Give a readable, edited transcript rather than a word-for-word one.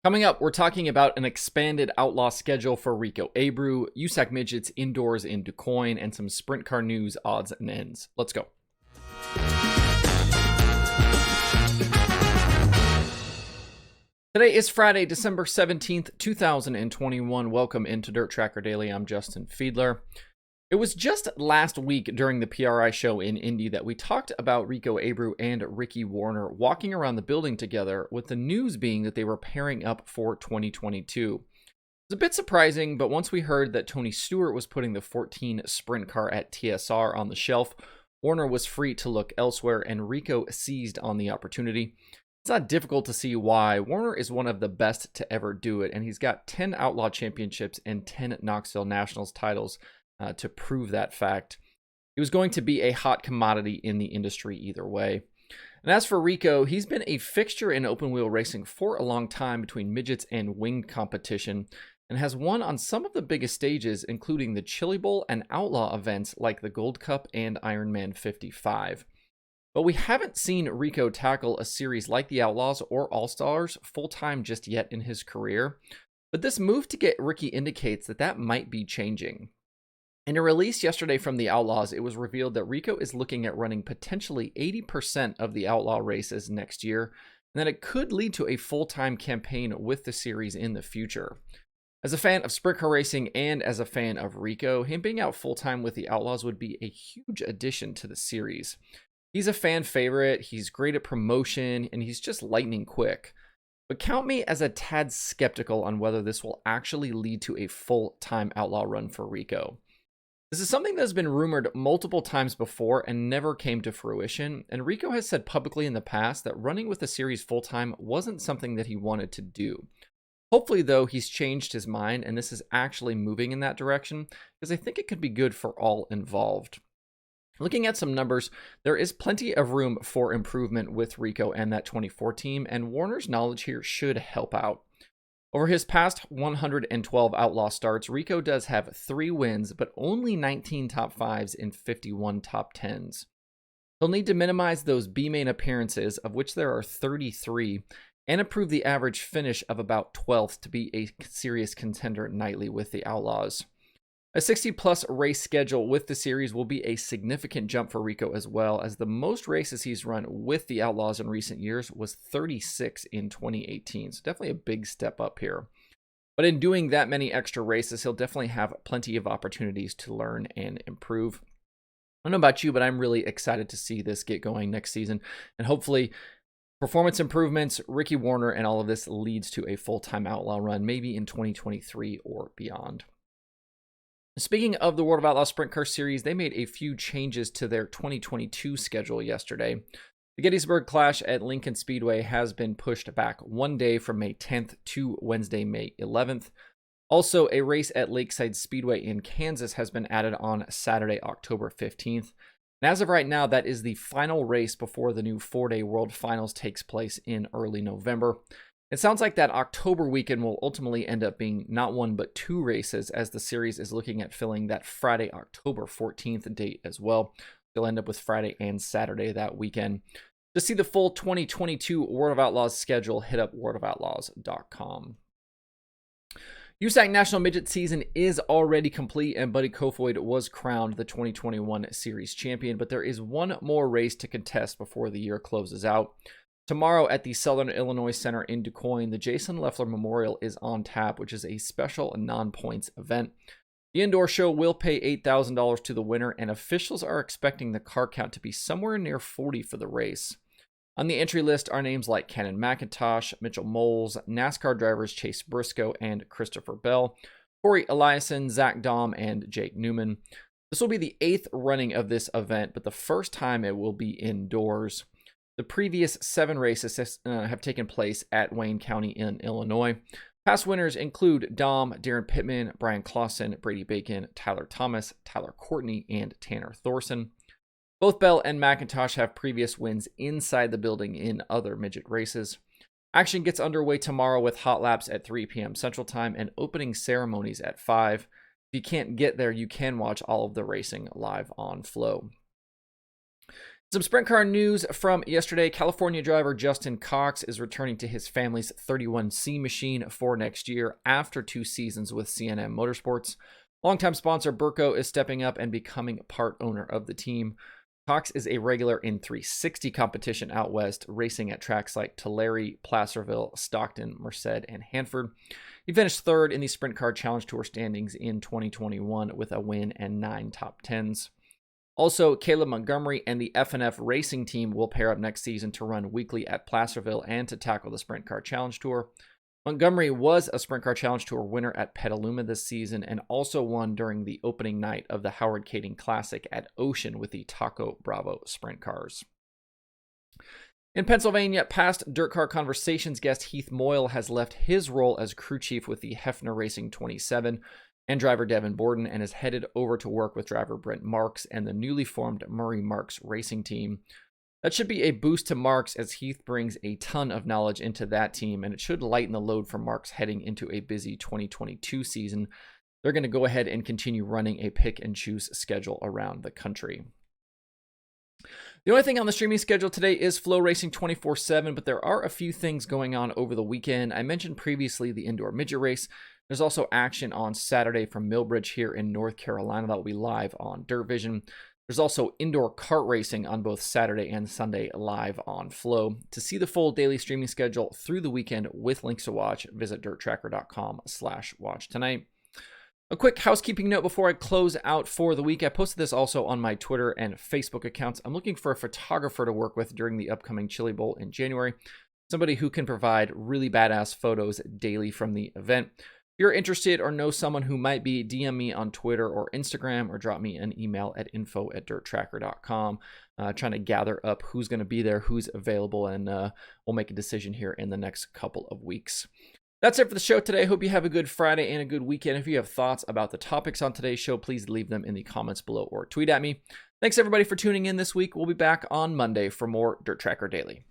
Coming up, we're talking about an expanded outlaw schedule for Rico Abreu, USAC Midgets indoors in Quoin, and some sprint car news, odds, and ends. Let's go. Today is Friday, December 17th, 2021. Welcome into Dirt Tracker Daily. I'm Justin Fiedler. It was just last week during the PRI show in Indy that we talked about Rico Abreu and Ricky Warner walking around the building together, with the news being that they were pairing up for 2022. It's a bit surprising, but once we heard that Tony Stewart was putting the 14 sprint car at TSR on the shelf, Warner was free to look elsewhere and Rico seized on the opportunity. It's not difficult to see why. Warner is one of the best to ever do it, and he's got 10 Outlaw Championships and 10 Knoxville Nationals titles to prove that fact. He was going to be a hot commodity in the industry either way. And as for Rico, he's been a fixture in open wheel racing for a long time between midgets and winged competition, and has won on some of the biggest stages, including the Chili Bowl and Outlaw events like the Gold Cup and Ironman 55. But we haven't seen Rico tackle a series like the Outlaws or All-Stars full-time just yet in his career. But this move to get Ricky indicates that that might be changing. In a release yesterday from the Outlaws, it was revealed that Rico is looking at running potentially 80% of the Outlaw races next year, and that it could lead to a full-time campaign with the series in the future. As a fan of sprint car racing and as a fan of Rico, him being out full-time with the Outlaws would be a huge addition to the series. He's a fan favorite, he's great at promotion, and he's just lightning quick. But count me as a tad skeptical on whether this will actually lead to a full-time Outlaw run for Rico. This is something that has been rumored multiple times before and never came to fruition, and Rico has said publicly in the past that running with the series full-time wasn't something that he wanted to do. Hopefully, though, he's changed his mind and this is actually moving in that direction, because I think it could be good for all involved. Looking at some numbers, there is plenty of room for improvement with Rico and that 24 team, and Warner's knowledge here should help out. Over his past 112 Outlaw starts, Rico does have 3 wins, but only 19 top 5s and 51 top 10s. He'll need to minimize those B-main appearances, of which there are 33, and improve the average finish of about 12th to be a serious contender nightly with the Outlaws. A 60-plus race schedule with the series will be a significant jump for Rico as well, as the most races he's run with the Outlaws in recent years was 36 in 2018, so definitely a big step up here. But in doing that many extra races, he'll definitely have plenty of opportunities to learn and improve. I don't know about you, but I'm really excited to see this get going next season, and hopefully performance improvements, Ricky Warner, and all of this leads to a full-time Outlaw run, maybe in 2023 or beyond. Speaking of the World of Outlaws Sprint Car Series, they made a few changes to their 2022 schedule yesterday. The Gettysburg Clash at Lincoln Speedway has been pushed back one day from May 10th to Wednesday, May 11th. Also, a race at Lakeside Speedway in Kansas has been added on Saturday, October 15th. And as of right now, that is the final race before the new 4-day World Finals takes place in early November. It sounds like that October weekend will ultimately end up being not 1 but 2 races, as the series is looking at filling that Friday, October 14th date as well. They'll end up with Friday and Saturday that weekend. To see the full 2022 World of Outlaws schedule, hit up worldofoutlaws.com. USAC National Midget season is already complete, and Buddy Kofoid was crowned the 2021 series champion, but there is one more race to contest before the year closes out. Tomorrow at the Southern Illinois Center in Quoin, the Jason Lefler Memorial is on tap, which is a special non-points event. The indoor show will pay $8,000 to the winner, and officials are expecting the car count to be somewhere near 40 for the race. On the entry list are names like Cannon McIntosh, Mitchell Moles, NASCAR drivers Chase Briscoe and Christopher Bell, Corey Eliason, Zach Dahm, and Jake Newman. This will be the 8th running of this event, but the first time it will be indoors. The previous 7 races have taken place at Wayne County in Illinois. Past winners include Dom, Darren Pittman, Brian Clausen, Brady Bacon, Tyler Thomas, Tyler Courtney, and Tanner Thorson. Both Bell and McIntosh have previous wins inside the building in other midget races. Action gets underway tomorrow with hot laps at 3 p.m. Central Time and opening ceremonies at 5. If you can't get there, you can watch all of the racing live on Flow. Some sprint car news from yesterday. California driver Justin Cox is returning to his family's 31C machine for next year after 2 seasons with C&M Motorsports. Longtime sponsor Burco is stepping up and becoming part owner of the team. Cox is a regular in 360 competition out west, racing at tracks like Tulare, Placerville, Stockton, Merced, and Hanford. He finished third in the Sprint Car Challenge Tour standings in 2021 with a win and 9 top 10s. Also, Caleb Montgomery and the F&F Racing team will pair up next season to run weekly at Placerville and to tackle the Sprint Car Challenge Tour. Montgomery was a Sprint Car Challenge Tour winner at Petaluma this season and also won during the opening night of the Howard Kading Classic at Ocean with the Taco Bravo Sprint Cars. In Pennsylvania, past Dirt Car Conversations guest Heath Moyle has left his role as crew chief with the Hefner Racing 27 and driver Devin Borden and is headed over to work with driver Brent Marks and the newly formed Murray Marks Racing team. That should be a boost to Marks as Heath brings a ton of knowledge into that team, and it should lighten the load for Marks heading into a busy 2022 season. They're going to go ahead and continue running a pick and choose schedule around the country. The only thing on the streaming schedule today is Flow Racing 24/7, but there are a few things going on over the weekend. I mentioned previously the indoor midget race. There's also action on Saturday from Millbridge here in North Carolina that will be live on Dirt Vision. There's also indoor kart racing on both Saturday and Sunday live on Flow. To see the full daily streaming schedule through the weekend with links to watch, visit dirttracker.com/watch tonight. A quick housekeeping note before I close out for the week. I posted this also on my Twitter and Facebook accounts. I'm looking for a photographer to work with during the upcoming Chili Bowl in January. Somebody who can provide really badass photos daily from the event. If you're interested or know someone who might be, DM me on Twitter or Instagram or drop me an email at info@dirttracker.com. Trying to gather up who's going to be there, who's available, and we'll make a decision here in the next couple of weeks. That's it for the show today. Hope you have a good Friday and a good weekend. If you have thoughts about the topics on today's show, please leave them in the comments below or tweet at me. Thanks everybody for tuning in this week. We'll be back on Monday for more Dirt Tracker Daily.